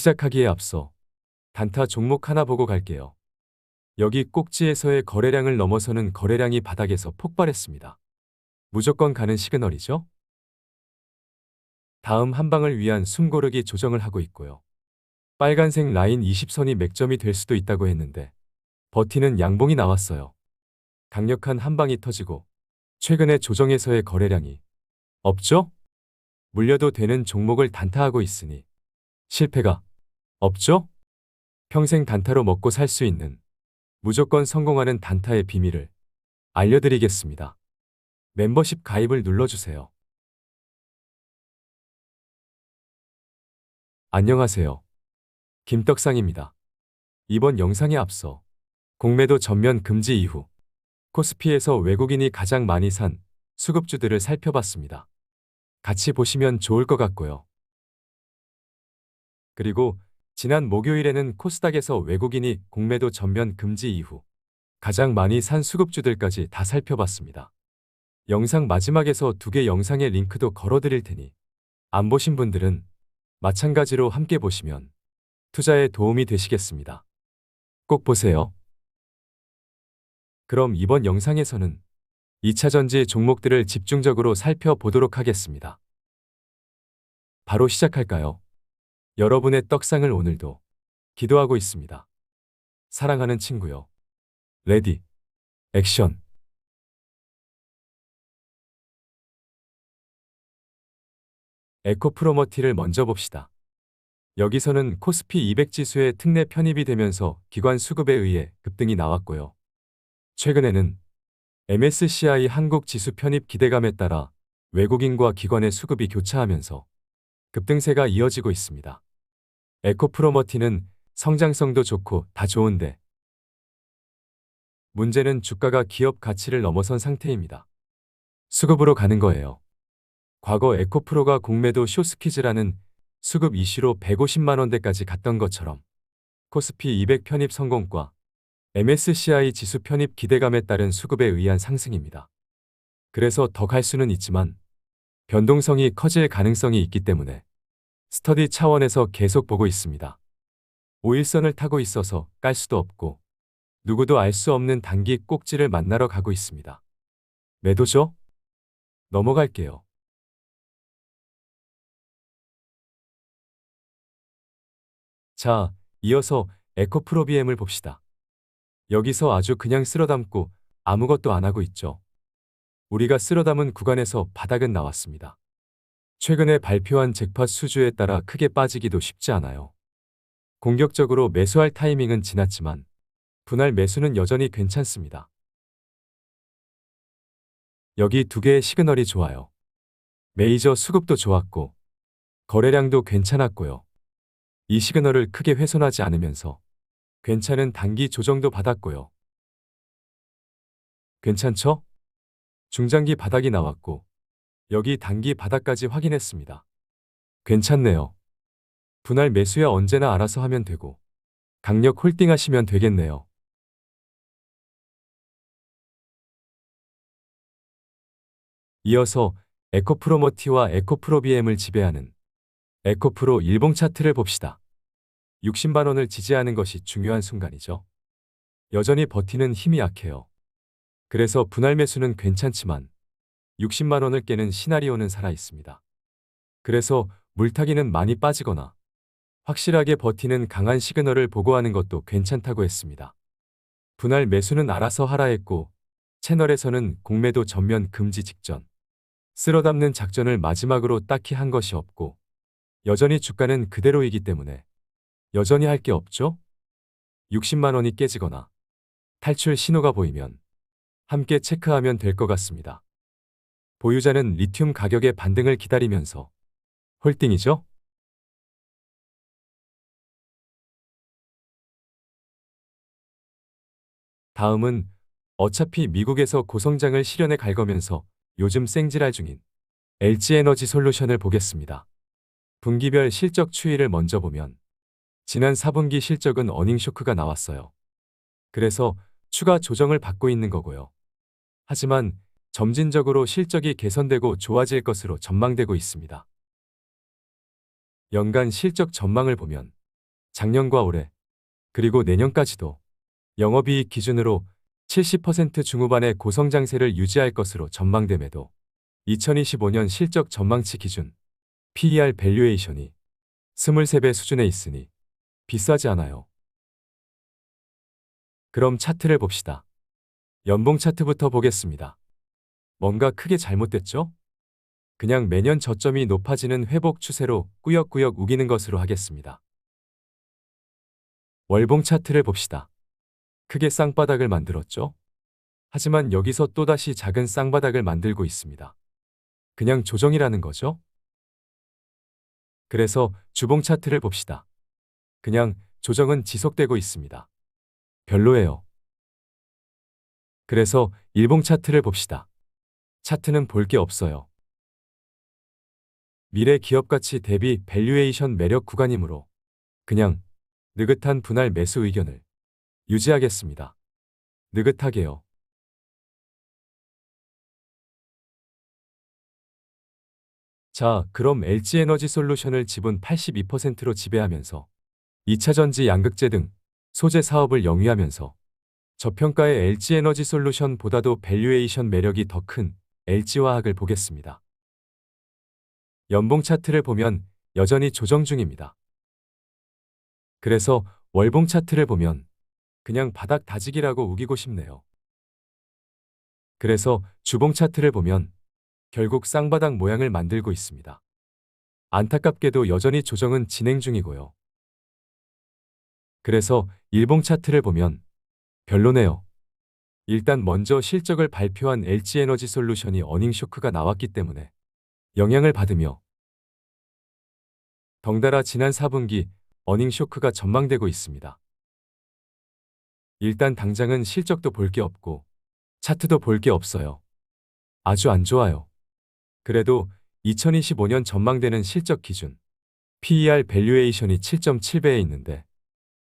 시작하기에 앞서 단타 종목 하나 보고 갈게요. 여기 꼭지에서의 거래량을 넘어서는 거래량이 바닥에서 폭발했습니다. 무조건 가는 시그널이죠? 다음 한 방을 위한 숨고르기 조정을 하고 있고요. 빨간색 라인 20선이 맥점이 될 수도 있다고 했는데 버티는 양봉이 나왔어요. 강력한 한 방이 터지고 최근에 조정에서의 거래량이 없죠? 물려도 되는 종목을 단타하고 있으니 실패가 없죠? 평생 단타로 먹고 살 수 있는 무조건 성공하는 단타의 비밀을 알려드리겠습니다. 멤버십 가입을 눌러주세요. 안녕하세요. 김떡상입니다. 이번 영상에 앞서 공매도 전면 금지 이후 코스피에서 외국인이 가장 많이 산 수급주들을 살펴봤습니다. 같이 보시면 좋을 것 같고요. 그리고 지난 목요일에는 코스닥에서 외국인이 공매도 전면 금지 이후 가장 많이 산 수급주들까지 다 살펴봤습니다. 영상 마지막에서 두 개 영상의 링크도 걸어드릴 테니 안 보신 분들은 마찬가지로 함께 보시면 투자에 도움이 되시겠습니다. 꼭 보세요. 그럼 이번 영상에서는 2차전지 종목들을 집중적으로 살펴보도록 하겠습니다. 바로 시작할까요? 여러분의 떡상을 오늘도 기도하고 있습니다. 사랑하는 친구요. 레디, 액션. 에코프로머티를 먼저 봅시다. 여기서는 코스피 200 지수의 특례 편입이 되면서 기관 수급에 의해 급등이 나왔고요. 최근에는 MSCI 한국 지수 편입 기대감에 따라 외국인과 기관의 수급이 교차하면서 급등세가 이어지고 있습니다. 에코프로머티는 성장성도 좋고 다 좋은데 문제는 주가가 기업 가치를 넘어선 상태입니다. 수급으로 가는 거예요. 과거 에코프로가 공매도 쇼스퀴즈라는 수급 이슈로 150만 원대까지 갔던 것처럼 코스피 200 편입 성공과 MSCI 지수 편입 기대감에 따른 수급에 의한 상승입니다. 그래서 더 갈 수는 있지만 변동성이 커질 가능성이 있기 때문에 스터디 차원에서 계속 보고 있습니다. 5일선을 타고 있어서 깔 수도 없고 누구도 알 수 없는 단기 꼭지를 만나러 가고 있습니다. 매도죠? 넘어갈게요. 자, 이어서 에코프로비엠을 봅시다. 여기서 아주 그냥 쓸어담고 아무것도 안 하고 있죠. 우리가 쓸어담은 구간에서 바닥은 나왔습니다. 최근에 발표한 잭팟 수주에 따라 크게 빠지기도 쉽지 않아요. 공격적으로 매수할 타이밍은 지났지만 분할 매수는 여전히 괜찮습니다. 여기 두 개의 시그널이 좋아요. 메이저 수급도 좋았고 거래량도 괜찮았고요. 이 시그널을 크게 훼손하지 않으면서 괜찮은 단기 조정도 받았고요. 괜찮죠? 중장기 바닥이 나왔고 여기 단기 바닥까지 확인했습니다. 괜찮네요. 분할 매수야 언제나 알아서 하면 되고 강력 홀딩하시면 되겠네요. 이어서 에코프로머티와 에코프로비엠을 지배하는 에코프로 일봉 차트를 봅시다. 60만 원을 지지하는 것이 중요한 순간이죠. 여전히 버티는 힘이 약해요. 그래서 분할 매수는 괜찮지만 60만 원을 깨는 시나리오는 살아있습니다. 그래서 물타기는 많이 빠지거나 확실하게 버티는 강한 시그널을 보고하는 것도 괜찮다고 했습니다. 분할 매수는 알아서 하라 했고 채널에서는 공매도 전면 금지 직전 쓸어담는 작전을 마지막으로 딱히 한 것이 없고 여전히 주가는 그대로이기 때문에 여전히 할 게 없죠? 60만 원이 깨지거나 탈출 신호가 보이면 함께 체크하면 될 것 같습니다. 보유자는 리튬 가격의 반등을 기다리면서 홀딩이죠? 다음은 어차피 미국에서 고성장을 실현해 갈 거면서 요즘 생지랄 중인 LG에너지 솔루션을 보겠습니다. 분기별 실적 추이를 먼저 보면 지난 4분기 실적은 어닝 쇼크가 나왔어요. 그래서 추가 조정을 받고 있는 거고요. 하지만 점진적으로 실적이 개선되고 좋아질 것으로 전망되고 있습니다. 연간 실적 전망을 보면 작년과 올해, 그리고 내년까지도 영업이익 기준으로 70% 중후반의 고성장세를 유지할 것으로 전망됨에도 2025년 실적 전망치 기준 PER 밸류에이션이 23배 수준에 있으니 비싸지 않아요. 그럼 차트를 봅시다. 연봉 차트부터 보겠습니다. 뭔가 크게 잘못됐죠? 그냥 매년 저점이 높아지는 회복 추세로 꾸역꾸역 우기는 것으로 하겠습니다. 월봉 차트를 봅시다. 크게 쌍바닥을 만들었죠? 하지만 여기서 또다시 작은 쌍바닥을 만들고 있습니다. 그냥 조정이라는 거죠? 그래서 주봉 차트를 봅시다. 그냥 조정은 지속되고 있습니다. 별로예요. 그래서 일봉 차트를 봅시다. 차트는 볼 게 없어요. 미래 기업 가치 대비 밸류에이션 매력 구간이므로 그냥 느긋한 분할 매수 의견을 유지하겠습니다. 느긋하게요. 자, 그럼 LG에너지솔루션을 지분 82%로 지배하면서 2차전지 양극재 등 소재 사업을 영위하면서 저평가의 LG에너지솔루션보다도 밸류에이션 매력이 더 큰 LG화학을 보겠습니다. 연봉 차트를 보면 여전히 조정 중입니다. 그래서 월봉 차트를 보면 그냥 바닥 다지기라고 우기고 싶네요. 그래서 주봉 차트를 보면 결국 쌍바닥 모양을 만들고 있습니다. 안타깝게도 여전히 조정은 진행 중이고요. 그래서 일봉 차트를 보면 별로네요. 일단 먼저 실적을 발표한 LG에너지솔루션이 어닝 쇼크가 나왔기 때문에 영향을 받으며 덩달아 지난 4분기 어닝 쇼크가 전망되고 있습니다. 일단 당장은 실적도 볼 게 없고 차트도 볼 게 없어요. 아주 안 좋아요. 그래도 2025년 전망되는 실적 기준 PER 밸류에이션이 7.7배에 있는데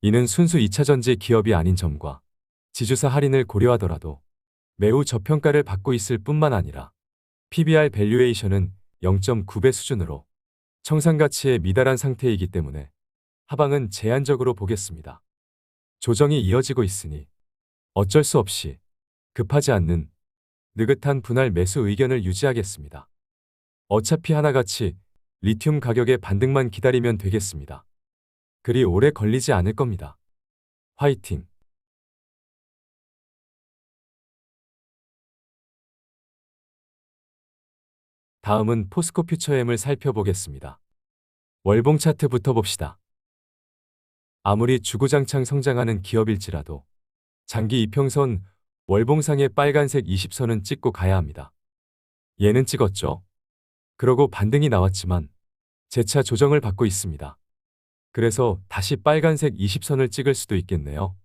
이는 순수 2차전지 기업이 아닌 점과 지주사 할인을 고려하더라도 매우 저평가를 받고 있을 뿐만 아니라 PBR 밸류에이션은 0.9배 수준으로 청산가치에 미달한 상태이기 때문에 하방은 제한적으로 보겠습니다. 조정이 이어지고 있으니 어쩔 수 없이 급하지 않는 느긋한 분할 매수 의견을 유지하겠습니다. 어차피 하나같이 리튬 가격의 반등만 기다리면 되겠습니다. 그리 오래 걸리지 않을 겁니다. 화이팅! 다음은 포스코 퓨처엠을 살펴보겠습니다. 월봉 차트부터 봅시다. 아무리 주구장창 성장하는 기업일지라도 장기 이평선 월봉상의 빨간색 20선은 찍고 가야 합니다. 얘는 찍었죠. 그러고 반등이 나왔지만 재차 조정을 받고 있습니다. 그래서 다시 빨간색 20선을 찍을 수도 있겠네요.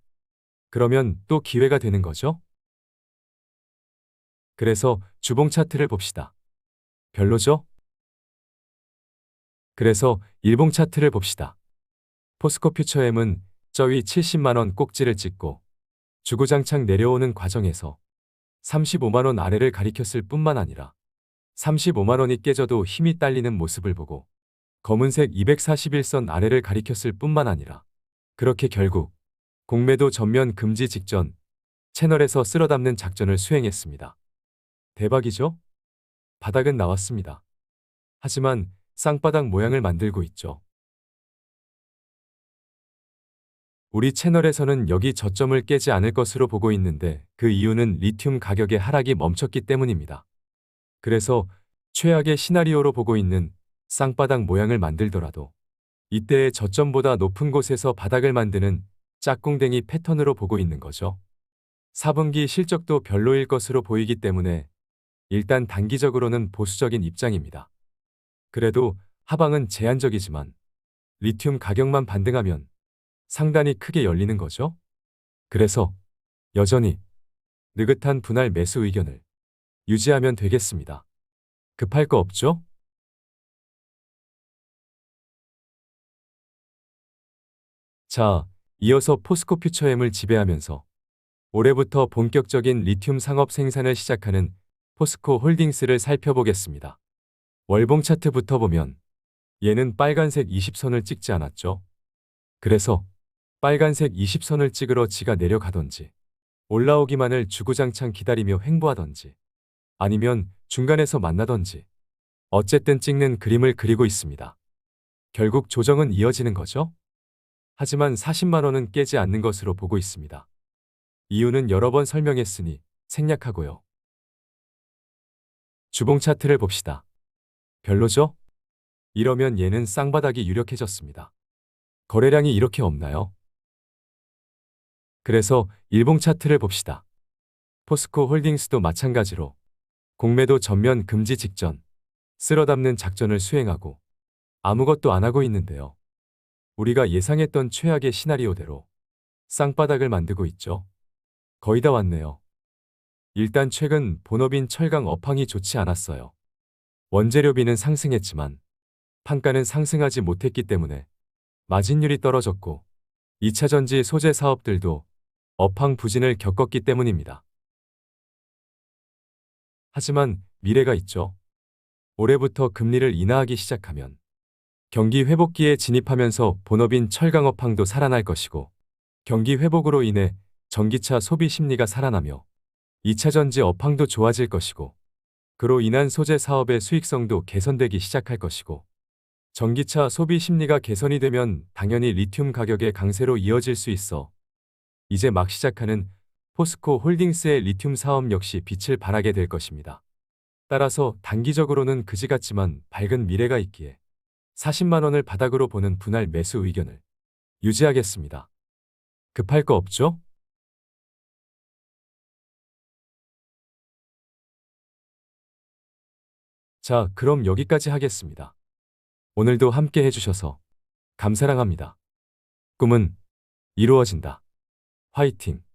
그러면 또 기회가 되는 거죠? 그래서 주봉 차트를 봅시다. 별로죠? 그래서 일봉 차트를 봅시다. 포스코 퓨처엠은 저위 70만원 꼭지를 찍고 주구장창 내려오는 과정에서 35만원 아래를 가리켰을 뿐만 아니라 35만원이 깨져도 힘이 딸리는 모습을 보고 검은색 241선 아래를 가리켰을 뿐만 아니라 그렇게 결국 공매도 전면 금지 직전 채널에서 쓸어담는 작전을 수행했습니다. 대박이죠? 바닥은 나왔습니다. 하지만 쌍바닥 모양을 만들고 있죠. 우리 채널에서는 여기 저점을 깨지 않을 것으로 보고 있는데 그 이유는 리튬 가격의 하락이 멈췄기 때문입니다. 그래서 최악의 시나리오로 보고 있는 쌍바닥 모양을 만들더라도 이때의 저점보다 높은 곳에서 바닥을 만드는 짝꿍댕이 패턴으로 보고 있는 거죠. 4분기 실적도 별로일 것으로 보이기 때문에 일단 단기적으로는 보수적인 입장입니다. 그래도 하방은 제한적이지만 리튬 가격만 반등하면 상단이 크게 열리는 거죠. 그래서 여전히 느긋한 분할 매수 의견을 유지하면 되겠습니다. 급할 거 없죠? 자, 이어서 포스코 퓨처엠을 지배하면서 올해부터 본격적인 리튬 상업 생산을 시작하는 포스코 홀딩스를 살펴보겠습니다. 월봉 차트부터 보면 얘는 빨간색 20선을 찍지 않았죠. 그래서 빨간색 20선을 찍으러 지가 내려가던지 올라오기만을 주구장창 기다리며 횡보하던지 아니면 중간에서 만나던지 어쨌든 찍는 그림을 그리고 있습니다. 결국 조정은 이어지는 거죠? 하지만 40만 원은 깨지 않는 것으로 보고 있습니다. 이유는 여러 번 설명했으니 생략하고요. 주봉 차트를 봅시다. 별로죠? 이러면 얘는 쌍바닥이 유력해졌습니다. 거래량이 이렇게 없나요? 그래서 일봉 차트를 봅시다. 포스코 홀딩스도 마찬가지로 공매도 전면 금지 직전 쓸어담는 작전을 수행하고 아무것도 안 하고 있는데요. 우리가 예상했던 최악의 시나리오대로 쌍바닥을 만들고 있죠. 거의 다 왔네요. 일단 최근 본업인 철강 업황이 좋지 않았어요. 원재료비는 상승했지만 판가는 상승하지 못했기 때문에 마진율이 떨어졌고 2차전지 소재 사업들도 업황 부진을 겪었기 때문입니다. 하지만 미래가 있죠. 올해부터 금리를 인하하기 시작하면 경기 회복기에 진입하면서 본업인 철강 업황도 살아날 것이고 경기 회복으로 인해 전기차 소비 심리가 살아나며 2차전지 업황도 좋아질 것이고 그로 인한 소재 사업의 수익성도 개선되기 시작할 것이고 전기차 소비 심리가 개선이 되면 당연히 리튬 가격의 강세로 이어질 수 있어 이제 막 시작하는 포스코 홀딩스의 리튬 사업 역시 빛을 발하게 될 것입니다. 따라서 단기적으로는 그지 같지만 밝은 미래가 있기에 40만 원을 바닥으로 보는 분할 매수 의견을 유지하겠습니다. 급할 거 없죠? 자, 그럼 여기까지 하겠습니다. 오늘도 함께 해주셔서 감사랑합니다. 꿈은 이루어진다. 화이팅!